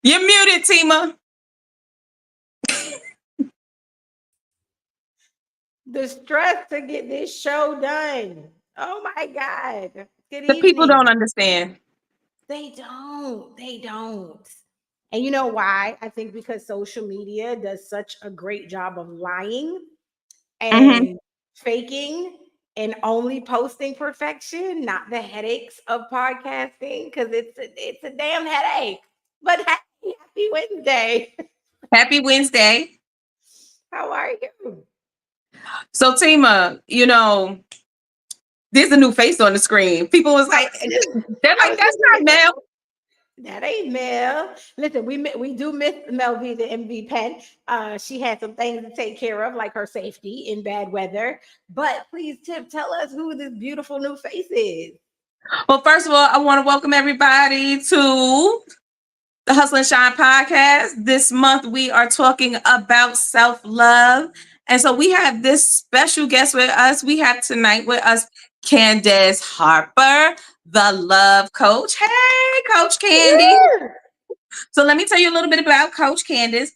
You're muted, Tima. The stress to get this show done. Oh my God. Good The people evening. don't understand. They don't. They don't. And you know why? I think because social media does such a great job of lying Mm-hmm. and faking and only posting perfection, not the headaches of podcasting, because it's a damn headache. But happy Wednesday. Happy Wednesday. How are you? So, Tima, there's a new face on the screen. People was like, they're I like, was that's just not like, Mel. that ain't Mel. Listen, we do miss Mel V, the MV Pen. She had some things to take care of, like her safety in bad weather. But please, Tip, tell us who this beautiful new face is. Well, first of all, I want to welcome everybody to the Hustle and Shine podcast. This month, we are talking about self-love. And so we have this special guest with us. We have tonight with us Candace Harper, the love coach. Hey, Coach Candy. So let me tell you a little bit about Coach Candace.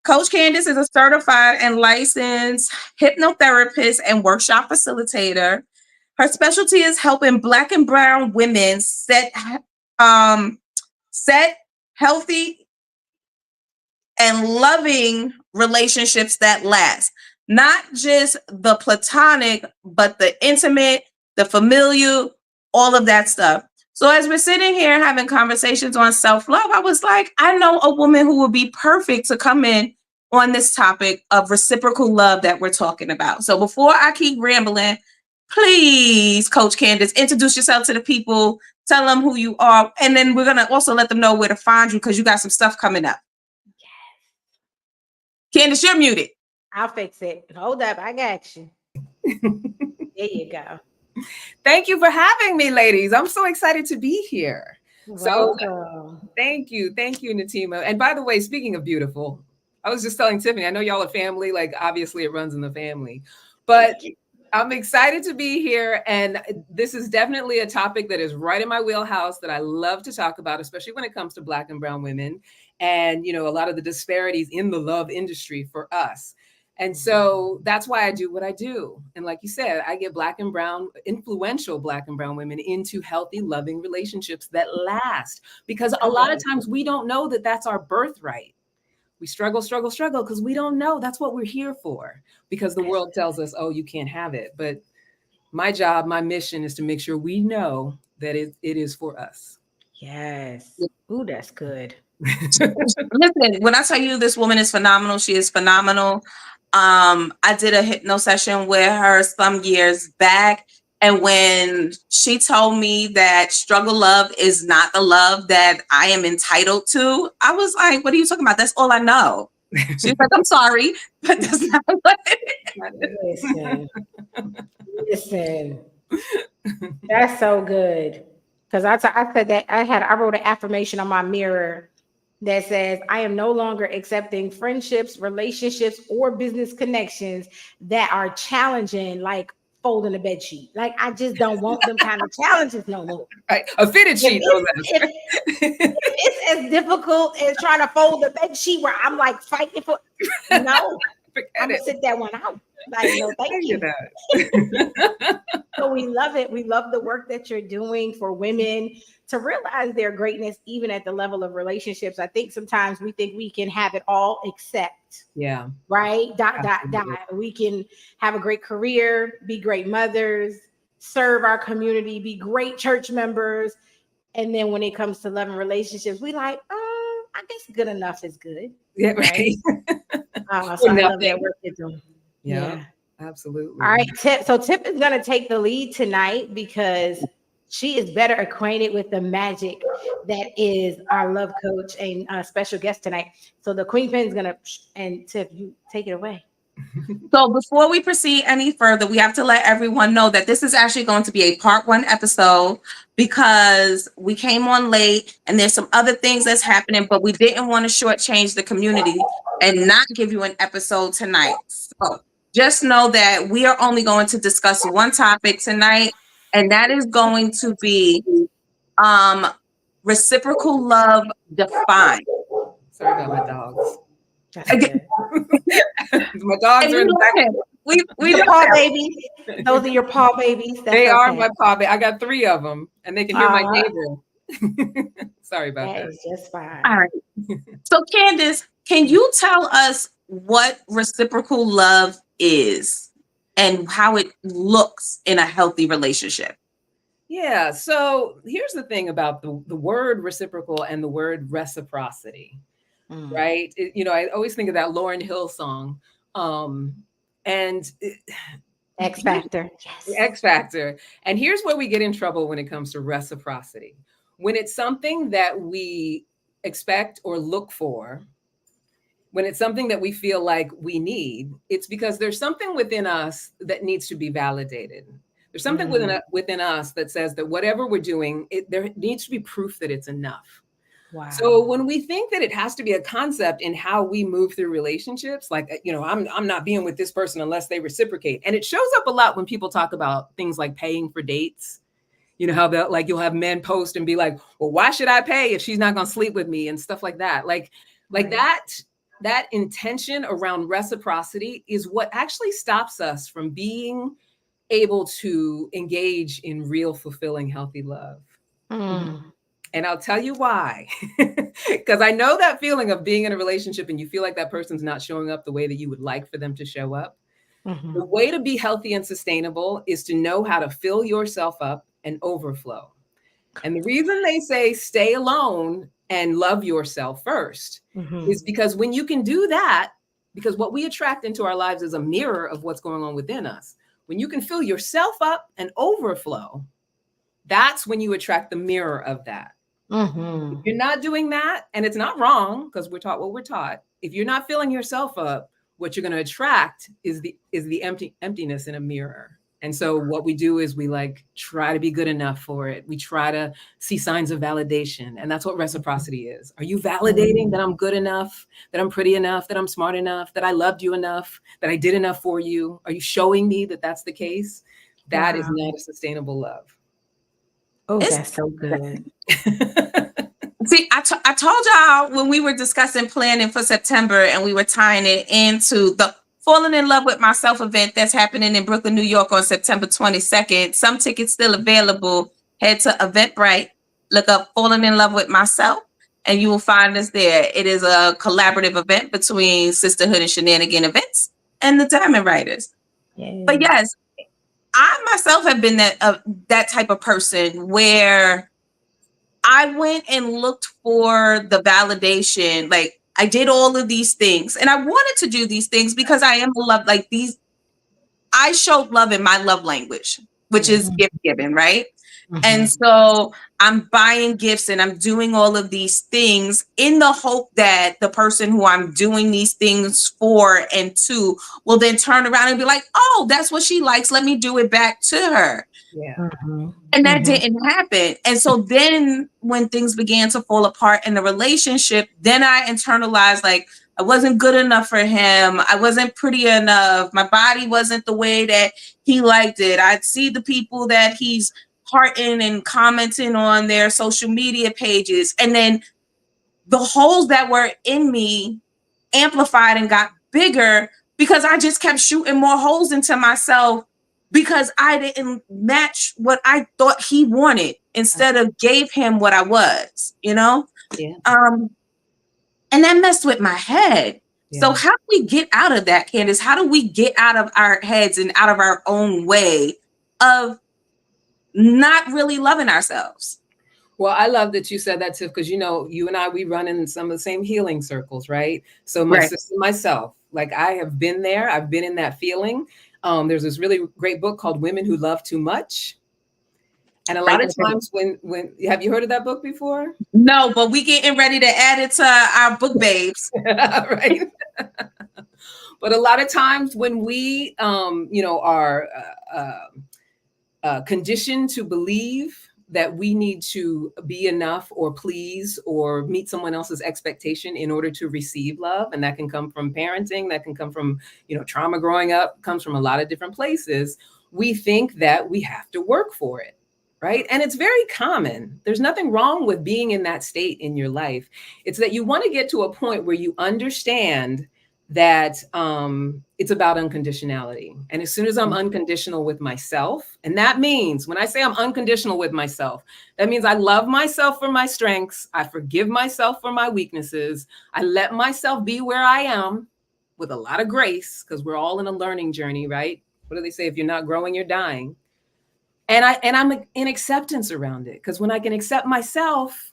Coach Candace is a certified and licensed hypnotherapist and workshop facilitator. Her specialty is helping Black and Brown women set healthy and loving relationships that last. Not just the platonic, but the intimate, the familial, all of that stuff. So as we're sitting here having conversations on self-love, I was like, I know a woman who would be perfect to come in on this topic of reciprocal love that we're talking about. So before I keep rambling, please, Coach Candace, introduce yourself to the people, tell them who you are, and then we're going to also let them know where to find you because you got some stuff coming up. Candace, you're muted. I'll fix it. Hold up. I got you. There you go. Thank you for having me, ladies. I'm so excited to be here. Welcome. So thank you, Natima. And by the way, speaking of beautiful, I was just telling Tiffany, I know y'all are family, like obviously it runs in the family, but I'm excited to be here. And this is definitely a topic that is right in my wheelhouse that I love to talk about, especially when it comes to Black and Brown women and, a lot of the disparities in the love industry for us. And so that's why I do what I do. And like you said, I get Black and Brown, influential Black and Brown women into healthy, loving relationships that last. Because a lot of times we don't know that that's our birthright. We struggle because we don't know. That's what we're here for. Because the world tells us, oh, you can't have it. But my job, my mission is to make sure we know that it is for us. Yes. Ooh, that's good. Listen, when I tell you this woman is phenomenal, she is phenomenal. I did a hypno session with her some years back. And when she told me that struggle love is not the love that I am entitled to, I was like, what are you talking about? That's all I know. She's like, I'm sorry, but that's not what it is. Listen. That's so good. Because I said that I wrote an affirmation on my mirror that says, I am no longer accepting friendships, relationships, or business connections that are challenging, like folding a bed sheet. Like, I just don't want them kind of challenges no more. Right. A fitted sheet. If it's as difficult as trying to fold a bed sheet where I'm like fighting for, no, I'm going to sit that one out. Like, no, thank you. So we love it. We love the work that you're doing for women to realize their greatness, even at the level of relationships. I think sometimes we think we can have it all except, right? We can have a great career, be great mothers, serve our community, be great church members. And then when it comes to love and relationships, we like, I guess good enough is good. Yeah, right. So I love that work you're doing. Yeah. Absolutely. All right, Tip. So Tip is going to take the lead tonight because she is better acquainted with the magic that is our love coach and special guest tonight. So the Queen Pen is going to, and Tip, you take it away. So before we proceed any further, we have to let everyone know that this is actually going to be a part 1 episode because we came on late and there's some other things that's happening, but we didn't want to shortchange the community and not give you an episode tonight. So just know that we are only going to discuss one topic tonight, and that is going to be reciprocal love defined. Sorry about my dogs. That's good. My dogs are in the back. We your paw babies. Those are your paw babies. That's They are okay. my paw baby. I got 3 of them, and they can hear my neighbor. Sorry about that. That is just fine. All right. So, Candace, can you tell us what reciprocal love is and how it looks in a healthy relationship? Yeah. So here's the thing about the word reciprocal and the word reciprocity, right? I always think of that Lauryn Hill song. And X Factor. Yes. X Factor. And here's where we get in trouble when it comes to reciprocity. When it's something that we expect or look for, when it's something that we feel like we need, it's because there's something within us that needs to be validated. There's something within us that says that whatever we're doing, there needs to be proof that it's enough. Wow. So when we think that it has to be a concept in how we move through relationships, like, I'm not being with this person unless they reciprocate. And it shows up a lot when people talk about things like paying for dates. You know how you'll have men post and be like, well, why should I pay if she's not going to sleep with me and stuff like that? Like that intention around reciprocity is what actually stops us from being able to engage in real, fulfilling, healthy love. And I'll tell you why. Because I know that feeling of being in a relationship and you feel like that person's not showing up the way that you would like for them to show up. The way to be healthy and sustainable is to know how to fill yourself up and overflow. And the reason they say stay alone and love yourself first is because when you can do that, because what we attract into our lives is a mirror of what's going on within us. When you can fill yourself up and overflow, that's when you attract the mirror of that. If you're not doing that, and it's not wrong because we're taught what we're taught. If you're not filling yourself up, what you're going to attract is the emptiness in a mirror. And so what we do is we try to be good enough for it. We try to see signs of validation. And that's what reciprocity is. Are you validating that I'm good enough, that I'm pretty enough, that I'm smart enough, that I loved you enough, that I did enough for you? Are you showing me that that's the case? That is not a sustainable love. Oh, that's so good. See, I told y'all when we were discussing planning for September and we were tying it into the Falling in Love with Myself event that's happening in Brooklyn, New York on September 22nd. Some tickets still available. Head to Eventbrite, look up Falling in Love with Myself, and you will find us there. It is a collaborative event between Sisterhood and Shenanigan Events and the Diamond Writers. Yay. But yes, I myself have been that type of person where I went and looked for the validation. Like, I did all of these things and I wanted to do these things because I am a love, I showed love in my love language, which is gift giving, right? And so I'm buying gifts and I'm doing all of these things in the hope that the person who I'm doing these things for and to will then turn around and be like, oh, that's what she likes. Let me do it back to her. Yeah. And that didn't happen. And so then when things began to fall apart in the relationship, then I internalized I wasn't good enough for him. I wasn't pretty enough. My body wasn't the way that he liked it. I'd see the people that he's hearting and commenting on their social media pages. And then the holes that were in me amplified and got bigger because I just kept shooting more holes into myself because I didn't match what I thought he wanted instead of gave him what I was, Yeah. And that messed with my head. Yeah. So how do we get out of that, Candace? How do we get out of our heads and out of our own way of not really loving ourselves? Well, I love that you said that, Tiff, because you and I, we run in some of the same healing circles, right? So my sister, myself, I have been there. I've been in that feeling. There's this really great book called Women Who Love Too Much. And a lot of times when have you heard of that book before? No, but we getting ready to add it to our book babes. Right. But a lot of times when we, are conditioned to believe that we need to be enough or please or meet someone else's expectation in order to receive love. And that can come from parenting, that can come from, trauma growing up, comes from a lot of different places. We think that we have to work for it. right? And it's very common. There's nothing wrong with being in that state in your life. It's that you want to get to a point where you understand that it's about unconditionality. And as soon as I'm unconditional with myself, and that means when I say I'm unconditional with myself, that means I love myself for my strengths. I forgive myself for my weaknesses. I let myself be where I am with a lot of grace, because we're all in a learning journey, right? What do they say? If you're not growing, you're dying. And I'm in acceptance around it, because when I can accept myself,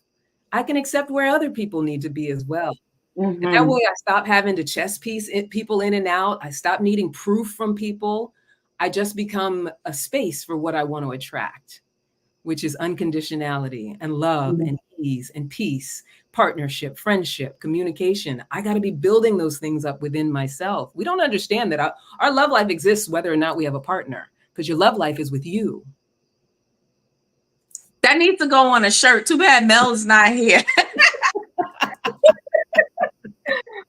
I can accept where other people need to be as well. And that way I stop having to chess piece people in and out. I stop needing proof from people. I just become a space for what I want to attract, which is unconditionality and love and ease and peace, partnership, friendship, communication. I got to be building those things up within myself. We don't understand that our love life exists whether or not we have a partner, because your love life is with you. That needs to go on a shirt. Too bad Mel is not here.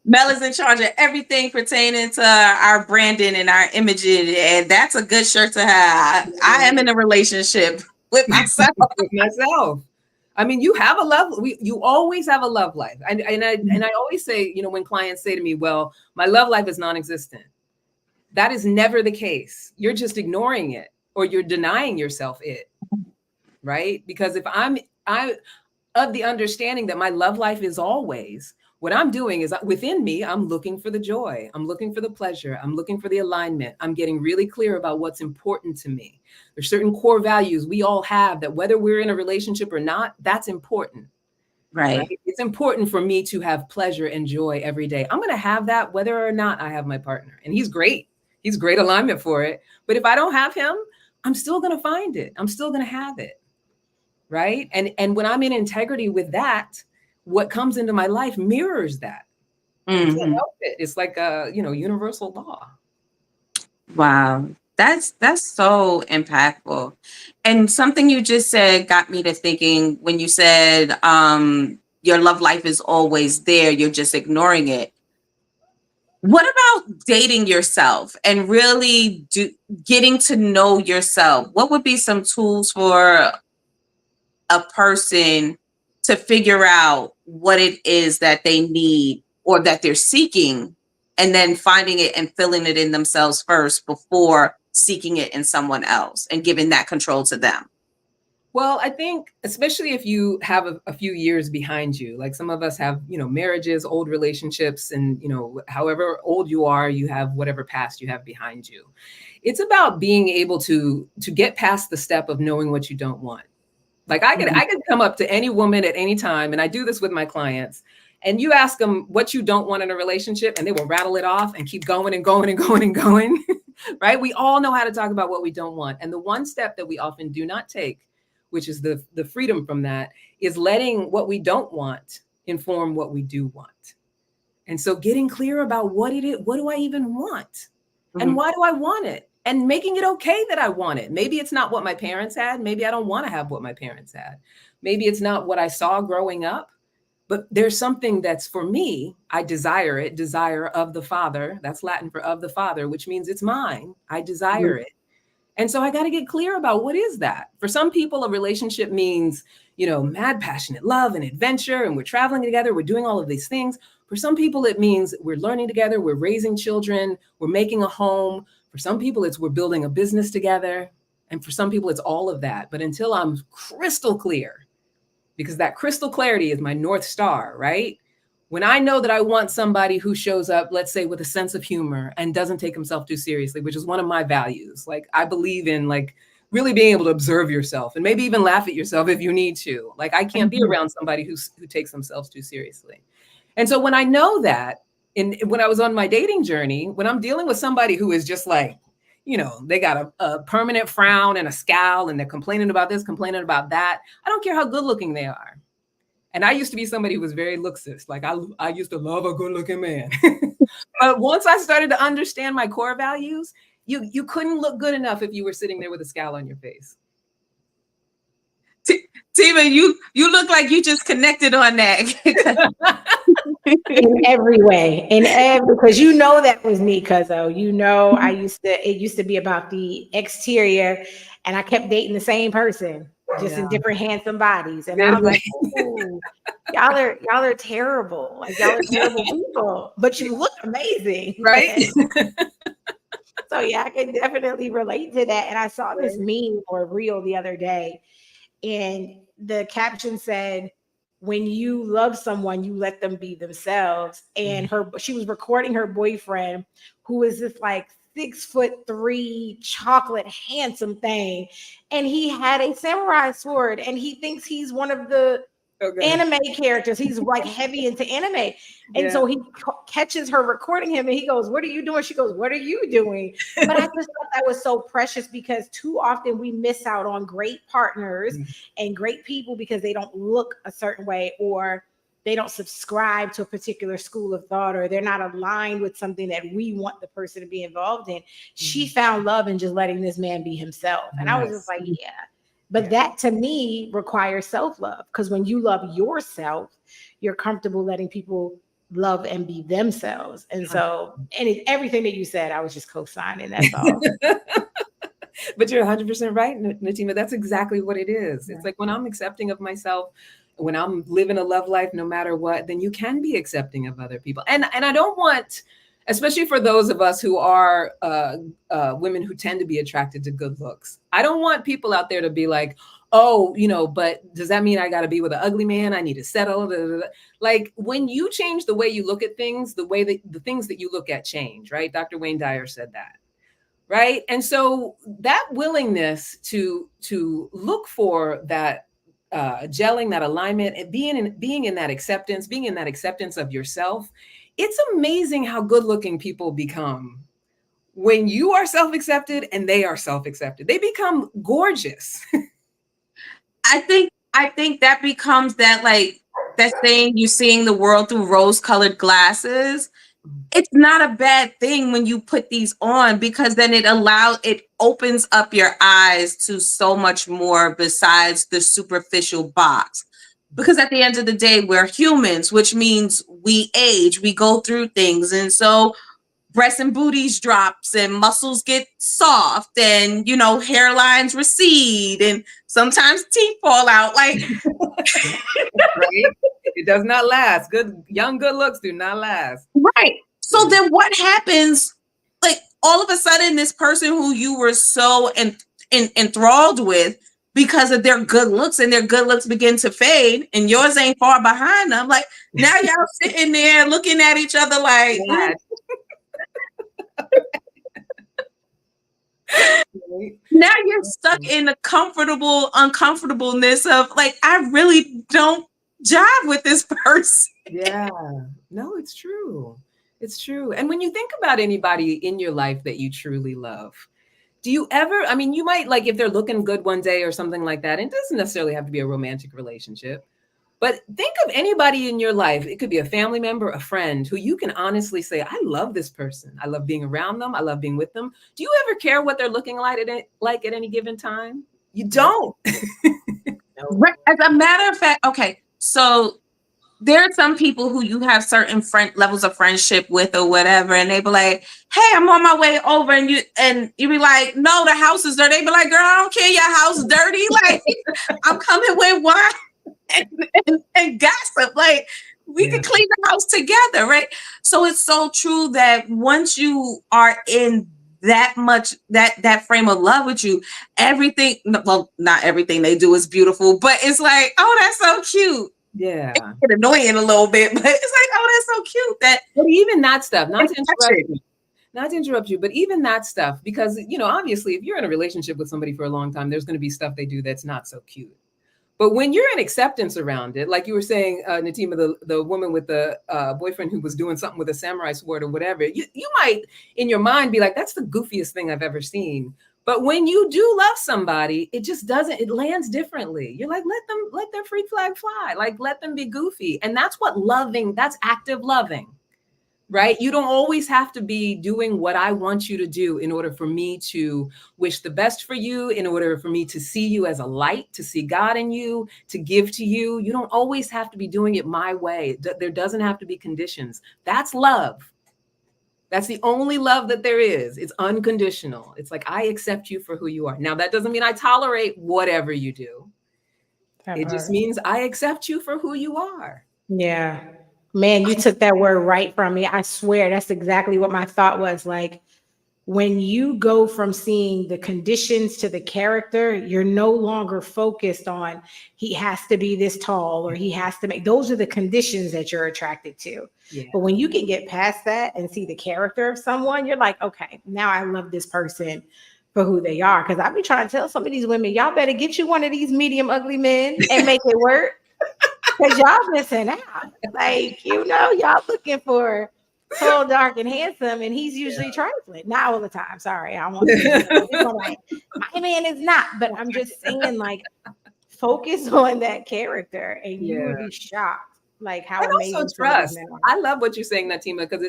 Mel is in charge of everything pertaining to our branding and our imaging, and that's a good shirt to have. I am in a relationship with myself. I mean, you have a love. You always have a love life, and I always say, when clients say to me, "Well, my love life is non-existent," that is never the case. You're just ignoring it, or you're denying yourself it, right? Because if I'm of the understanding that my love life is always, what I'm doing is within me, I'm looking for the joy. I'm looking for the pleasure. I'm looking for the alignment. I'm getting really clear about what's important to me. There's certain core values we all have that whether we're in a relationship or not, that's important. Right? It's important for me to have pleasure and joy every day. I'm going to have that whether or not I have my partner. And he's great. He's great alignment for it. But if I don't have him, I'm still going to find it. I'm still going to have it. Right? And when I'm in integrity with that, what comes into my life mirrors that. You can't help it. It's like a universal law. Wow. That's so impactful. And something you just said got me to thinking when you said your love life is always there, you're just ignoring it. What about dating yourself and really getting to know yourself? What would be some tools for a person to figure out what it is that they need or that they're seeking, and then finding it and filling it in themselves first before seeking it in someone else and giving that control to them? Well, I think especially if you have a few years behind you, like some of us have, marriages, old relationships, and, however old you are, you have whatever past you have behind you. It's about being able to get past the step of knowing what you don't want. Like I could come up to any woman at any time, and I do this with my clients, and you ask them what you don't want in a relationship, and they will rattle it off and keep going and going and going and going, right? We all know how to talk about what we don't want. And the one step that we often do not take, which is the freedom from that, is letting what we don't want inform what we do want. And so getting clear about what do I even want? And why do I want it? And making it okay that I want it. Maybe it's not what my parents had. Maybe I don't want to have what my parents had. Maybe it's not what I saw growing up, but there's something that's for me. I desire it, desire of the Father. That's Latin for of the Father, which means it's mine. I desire it. And so I got to get clear about what is that. For some people, a relationship means, mad, passionate love and adventure, and we're traveling together, we're doing all of these things. For some people, it means we're learning together, we're raising children, we're making a home. For some people, it's we're building a business together. And for some people, it's all of that. But until I'm crystal clear, because that crystal clarity is my North Star, right? When I know that I want somebody who shows up, let's say, with a sense of humor and doesn't take himself too seriously, which is one of my values. Like I believe in really being able to observe yourself and maybe even laugh at yourself if you need to. Like I can't be around somebody who takes themselves too seriously. And so when I know that, when I was on my dating journey, when I'm dealing with somebody who is just like, they got a permanent frown and a scowl and they're complaining about this, complaining about that. I don't care how good looking they are. And I used to be somebody who was very looksist. Like I used to love a good looking man. But once I started to understand my core values, you couldn't look good enough if you were sitting there with a scowl on your face. Tima, you look like you just connected on that. In every way, because that was me, cuzzo. It used to be about the exterior, and I kept dating the same person. just in different handsome bodies. And I'm like, ooh, y'all are terrible. Like y'all are terrible people, but you look amazing. Right. So yeah, I can definitely relate to that. And I saw this meme or reel the other day, and the caption said, when you love someone, you let them be themselves. And she was recording her boyfriend, who is this like 6'3" chocolate handsome thing. And he had a samurai sword, and he thinks he's one of the anime characters. He's like heavy into anime. And so he catches her recording him, and he goes, "What are you doing?" She goes, "What are you doing?" But I just thought that was so precious, because too often we miss out on great partners and great people because they don't look a certain way, or they don't subscribe to a particular school of thought, or they're not aligned with something that we want the person to be involved in. She found love in just letting this man be himself. And I was just like, yeah. But that to me requires self-love, because when you love yourself, you're comfortable letting people love and be themselves. And so, and everything that you said, I was just co-signing. That's all. But you're 100% right, Natima. That's exactly what it is. It's like when I'm accepting of myself, when I'm living a love life, no matter what, then you can be accepting of other people. And I don't want, especially for those of us who are women who tend to be attracted to good looks, I don't want people out there to be like, oh, but does that mean I got to be with an ugly man? I need to settle. Like when you change the way you look at things, the way that the things that you look at change, right? Dr. Wayne Dyer said that. Right. And so that willingness to look for that gelling, that alignment, and being in that acceptance of yourself, it's amazing how good looking people become when you are self-accepted and they are self-accepted. They become gorgeous. I think that becomes that, like, that saying, you seeing the world through rose-colored glasses. It's not a bad thing when you put these on, because then it opens up your eyes to so much more besides the superficial box. Because at the end of the day, we're humans, which means we age, we go through things. And so breasts and booties drops, and muscles get soft, and hairlines recede, and sometimes teeth fall out. Like, right? It does not last. Good looks do not last. Right. So then what happens? Like, all of a sudden, this person who you were so enthralled with because of their good looks, and their good looks begin to fade, and yours ain't far behind them. Like, now y'all sitting there looking at each other like, now you're stuck in the uncomfortableness of like, I really don't jive with this person. Yeah. No, it's true. It's true. And when you think about anybody in your life that you truly love, do you ever, you might, like, if they're looking good one day or something like that, it doesn't necessarily have to be a romantic relationship, but think of anybody in your life. It could be a family member, a friend, who you can honestly say, I love this person. I love being around them. I love being with them. Do you ever care what they're looking like at any given time? You don't. As a matter of fact, okay, so there are some people who you have certain levels of friendship with or whatever, and they be like, hey, I'm on my way over, and you be like, no, the house is dirty. They be like, girl, I don't care, your house is dirty. Like, I'm coming with wine and gossip. Like, we can clean the house together, right? So it's so true that once you are in that much that frame of love with you, everything, well, not everything they do is beautiful, but it's like, oh, that's so cute. Yeah, it's annoying a little bit, but it's like, oh, that's so cute. But even that stuff, not to interrupt you, but even that stuff, because obviously, if you're in a relationship with somebody for a long time, there's going to be stuff they do that's not so cute. But when you're in acceptance around it, like you were saying, Natima, the woman with the boyfriend who was doing something with a samurai sword or whatever, you might in your mind be like, that's the goofiest thing I've ever seen. But when you do love somebody, it just doesn't, it lands differently. You're like, let their freak flag fly. Like, let them be goofy. And that's that's active loving, right? You don't always have to be doing what I want you to do in order for me to wish the best for you, in order for me to see you as a light, to see God in you, to give to you. You don't always have to be doing it my way. There doesn't have to be conditions. That's love. That's the only love that there is. It's unconditional. It's like, I accept you for who you are. Now, that doesn't mean I tolerate whatever you do. It just means I accept you for who you are. Yeah. Man, you took that word right from me. I swear that's exactly what my thought was. Like, when you go from seeing the conditions to the character, you're no longer focused on he has to be this tall or he has to make, those are the conditions that you're attracted to. Yeah. But when you can get past that and see the character of someone, you're like, okay, now I love this person for who they are. Because I've been trying to tell some of these women, y'all better get you one of these medium ugly men and make it work. Because y'all missing out. Like, y'all looking for tall, dark, and handsome, and he's usually trifling. Not all the time. Sorry, I want to. My man is not, but I'm just saying, like, focus on that character, and you would be shocked, like how amazing. Also trust. I love what you're saying, Natima, because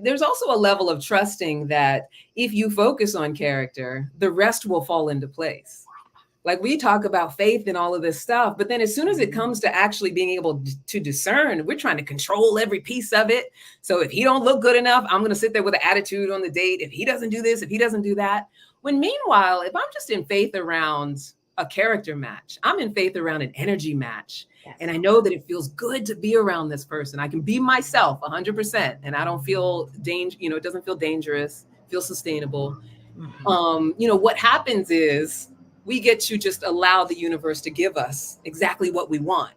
there's also a level of trusting that if you focus on character, the rest will fall into place. Like, we talk about faith and all of this stuff, but then as soon as it comes to actually being able to discern, we're trying to control every piece of it. So if he don't look good enough, I'm going to sit there with an attitude on the date. If he doesn't do this, if he doesn't do that. When meanwhile, if I'm just in faith around a character match, I'm in faith around an energy match. Yes. And I know that it feels good to be around this person. I can be myself 100%. And I don't feel it doesn't feel dangerous, feel sustainable. Mm-hmm. What happens is, we get to just allow the universe to give us exactly what we want,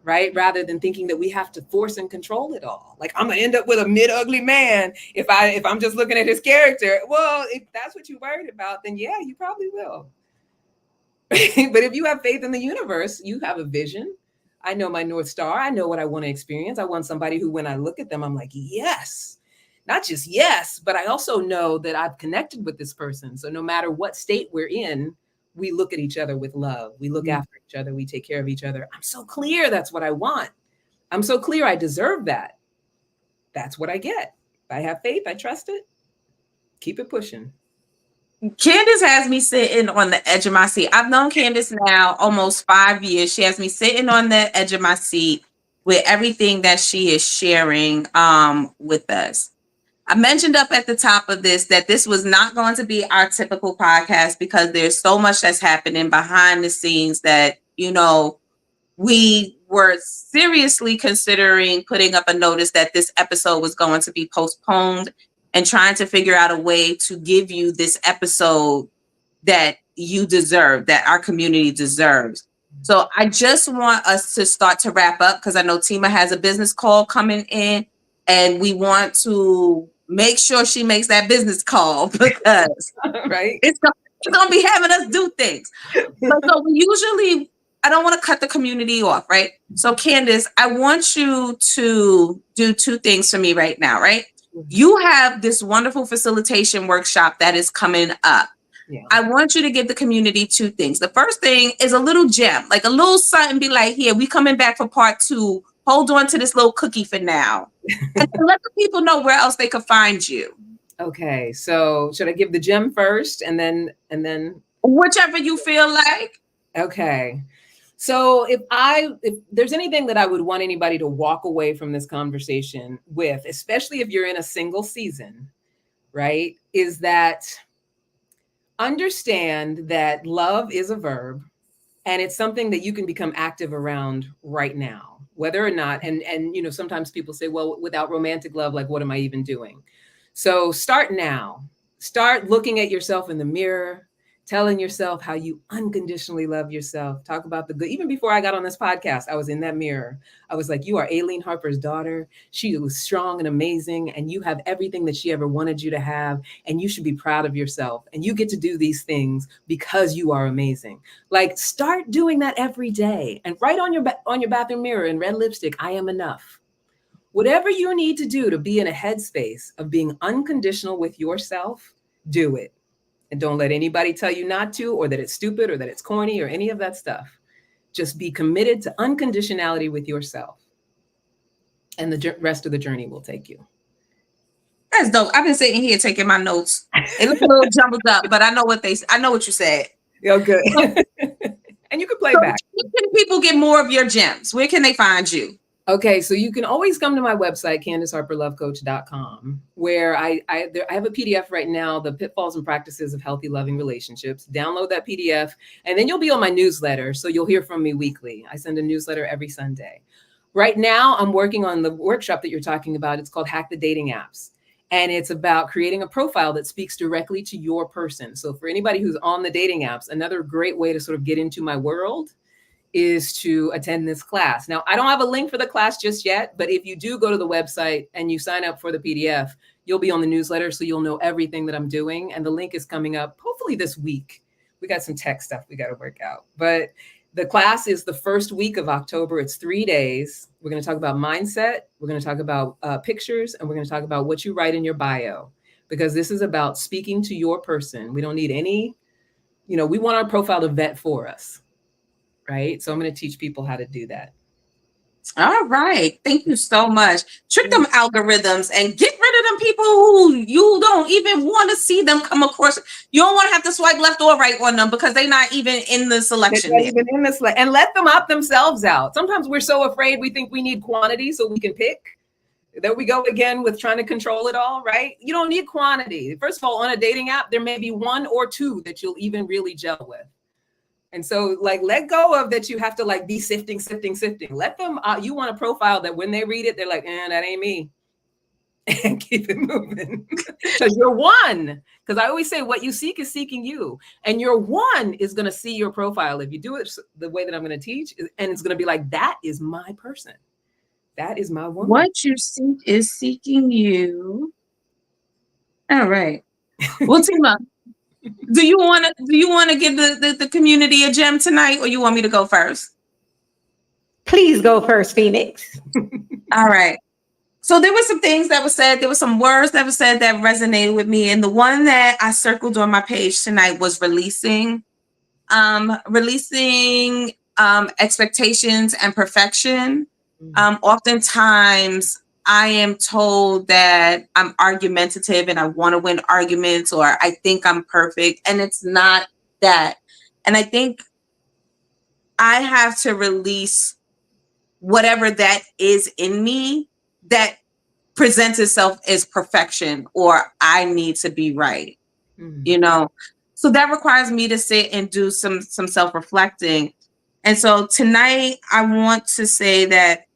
right? Rather than thinking that we have to force and control it all. Like, I'm gonna end up with a mid-ugly man if I'm just looking at his character. Well, if that's what you're worried about, then yeah, you probably will. But if you have faith in the universe, you have a vision. I know my North Star. I know what I want to experience. I want somebody who, when I look at them, I'm like, yes. Not just yes, but I also know that I've connected with this person. So no matter what state we're in, we look at each other with love. We look after each other. We take care of each other. I'm so clear that's what I want. I'm so clear I deserve that. That's what I get. If I have faith, I trust it. Keep it pushing. Candace has me sitting on the edge of my seat. I've known Candace now almost 5 years. She has me sitting on the edge of my seat with everything that she is sharing with us. I mentioned up at the top of this that this was not going to be our typical podcast because there's so much that's happening behind the scenes that, we were seriously considering putting up a notice that this episode was going to be postponed and trying to figure out a way to give you this episode that you deserve, that our community deserves. So I just want us to start to wrap up because I know Tima has a business call coming in and we want to make sure she makes that business call because right, it's gonna be having us do things. But so we usually, I don't want to cut the community off, right? So Candace, I want you to do two things for me right now, right? Mm-hmm. You have this wonderful facilitation workshop that is coming up. Yeah. I want you to give the community two things. The first thing is a little gem, like a little something, be like, here, we coming back for part 2. Hold on to this little cookie for now. And let the people know where else they could find you. Okay. So should I give the gem first and then whichever you feel like? Okay. So if there's anything that I would want anybody to walk away from this conversation with, especially if you're in a single season, right, is that understand that love is a verb and it's something that you can become active around right now, whether or not, and sometimes people say, well, without romantic love, like, what am I even doing? So start now. Start looking at yourself in the mirror, telling yourself how you unconditionally love yourself. Talk about the good. Even before I got on this podcast, I was in that mirror. I was like, you are Aileen Harper's daughter. She was strong and amazing, and you have everything that she ever wanted you to have, and you should be proud of yourself. And you get to do these things because you are amazing. Like, start doing that every day. And write on your bathroom mirror in red lipstick, I am enough. Whatever you need to do to be in a headspace of being unconditional with yourself, do it. And don't let anybody tell you not to, or that it's stupid, or that it's corny, or any of that stuff. Just be committed to unconditionality with yourself. And the rest of the journey will take you. That's dope. I've been sitting here taking my notes. It looks a little jumbled up, but I know what you said. Oh, good. And you can play back. Where can people get more of your gems? Where can they find you? Okay, so you can always come to my website, CandiceHarperLoveCoach.com, where I have a PDF right now, The Pitfalls and Practices of Healthy Loving Relationships. Download that PDF, and then you'll be on my newsletter, so you'll hear from me weekly. I send a newsletter every Sunday. Right now, I'm working on the workshop that you're talking about. It's called Hack the Dating Apps, and it's about creating a profile that speaks directly to your person. So for anybody who's on the dating apps, another great way to sort of get into my world is to attend this class. Now, I don't have a link for the class just yet, but if you do go to the website and you sign up for the PDF, you'll be on the newsletter, so you'll know everything that I'm doing. And the link is coming up hopefully this week. We got some tech stuff we got to work out. But the class is the first week of October. It's 3 days. We're going to talk about mindset. We're going to talk about pictures, and we're going to talk about what you write in your bio, because this is about speaking to your person. We don't need any, we want our profile to vet for us. Right. So I'm going to teach people how to do that. All right. Thank you so much. Trick them algorithms and get rid of them people who you don't even want to see them come across. You don't want to have to swipe left or right on them because they're not even in the selection. They're not even in this, and let them opt themselves out. Sometimes we're so afraid we think we need quantity so we can pick. There we go again with trying to control it all, right? You don't need quantity. First of all, on a dating app, there may be 1 or 2 that you'll even really gel with. And so let go of that. You have to be sifting. Let them, you want a profile that when they read it, they're like, that ain't me. And keep it moving. Because you're one. Because I always say what you seek is seeking you. And your one is going to see your profile. If you do it the way that I'm going to teach, and it's going to be like, that is my person. That is my woman. What you seek is seeking you. All right. Well, Tima, do you want to give the community a gem tonight, or you want me to go first? Please go first, Phoenix. All right. So there were some things that were said. There were some words that were said that resonated with me. And the one that I circled on my page tonight was releasing expectations and perfection. Oftentimes I am told that I'm argumentative and I want to win arguments, or I think I'm perfect, and it's not that. And I think I have to release whatever that is in me that presents itself as perfection, or I need to be right. So that requires me to sit and do some self-reflecting. And so tonight I want to say that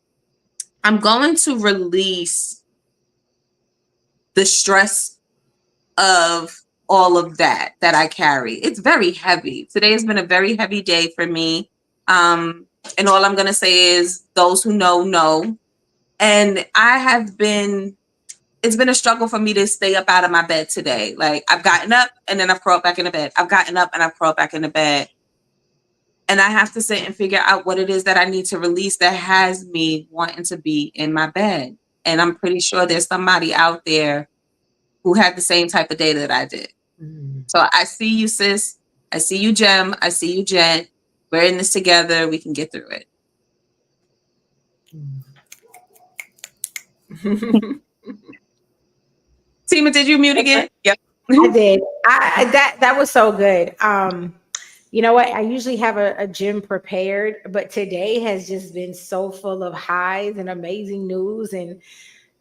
I'm going to release the stress of all of that I carry. It's very heavy. Today has been a very heavy day for me. And all I'm going to say is those who know. And it's been a struggle for me to stay up out of my bed today. I've gotten up and then I've crawled back into bed. I've gotten up and I've crawled back into bed. And I have to sit and figure out what it is that I need to release that has me wanting to be in my bed. And I'm pretty sure there's somebody out there who had the same type of day that I did. So I see you, sis. I see you, Gem. I see you, Jen. We're in this together. We can get through it. Tima, did you mute again? Yep. I did. That was so good. You know what? I usually have a gym prepared, but today has just been so full of highs and amazing news and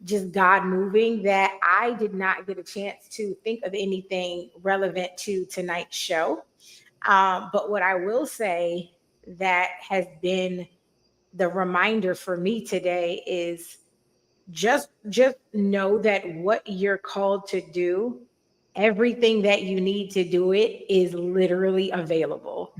just God moving that I did not get a chance to think of anything relevant to tonight's show. But what I will say that has been the reminder for me today is just know that what you're called to do, everything that you need to do it is literally available.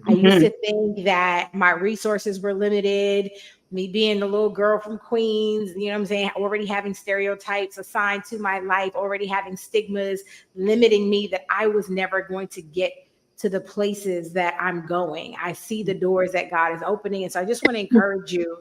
I used to think that my resources were limited, me being the little girl from Queens, you know what I'm saying, already having stereotypes assigned to my life, already having stigmas limiting me, that I was never going to get to the places that I'm going. I see the doors that God is opening. And so I just want to encourage you,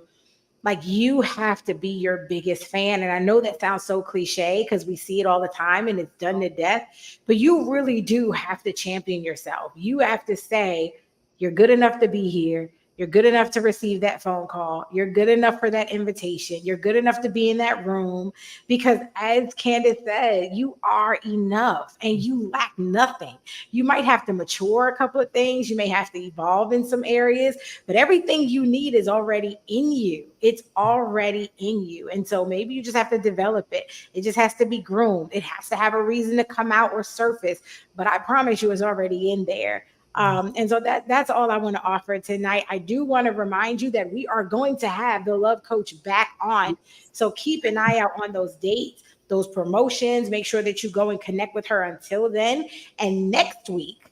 you have to be your biggest fan. And I know that sounds so cliche because we see it all the time and it's done to death, but you really do have to champion yourself. You have to say, you're good enough to be here. You're good enough to receive that phone call. You're good enough for that invitation. You're good enough to be in that room because, as Candace said, you are enough and you lack nothing. You might have to mature a couple of things. You may have to evolve in some areas, but everything you need is already in you. It's already in you. And so maybe you just have to develop it. It just has to be groomed. It has to have a reason to come out or surface. But I promise you, it's already in there. And so that's all I want to offer tonight. I do want to remind you that we are going to have the Love Coach back on. So keep an eye out on those dates, those promotions. Make sure that you go and connect with her until then. And next week,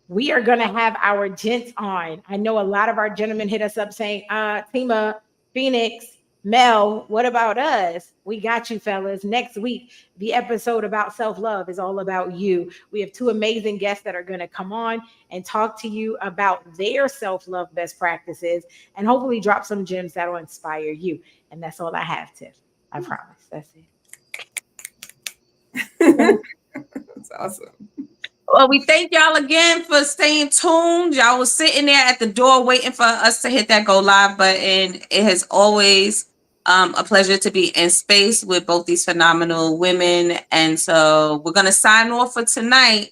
we are going to have our gents on. I know a lot of our gentlemen hit us up saying, Tima, Phoenix, Mel, what about us? We got you, fellas. Next week, the episode about self-love is all about you. We have two amazing guests that are going to come on and talk to you about their self-love best practices and hopefully drop some gems that will inspire you. And that's all I have, Tiff. I promise. That's it. That's awesome. Well, we thank y'all again for staying tuned. Y'all was sitting there at the door waiting for us to hit that go live button. It has always a pleasure to be in space with both these phenomenal women. And so we're going to sign off for tonight.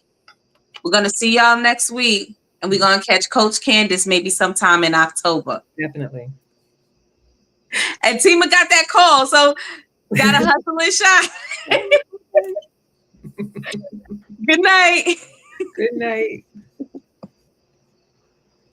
We're going to see y'all next week. And we're going to catch Coach Candace maybe sometime in October. Definitely. And Tima got that call. So got to hustle and shine. Good night. Good night.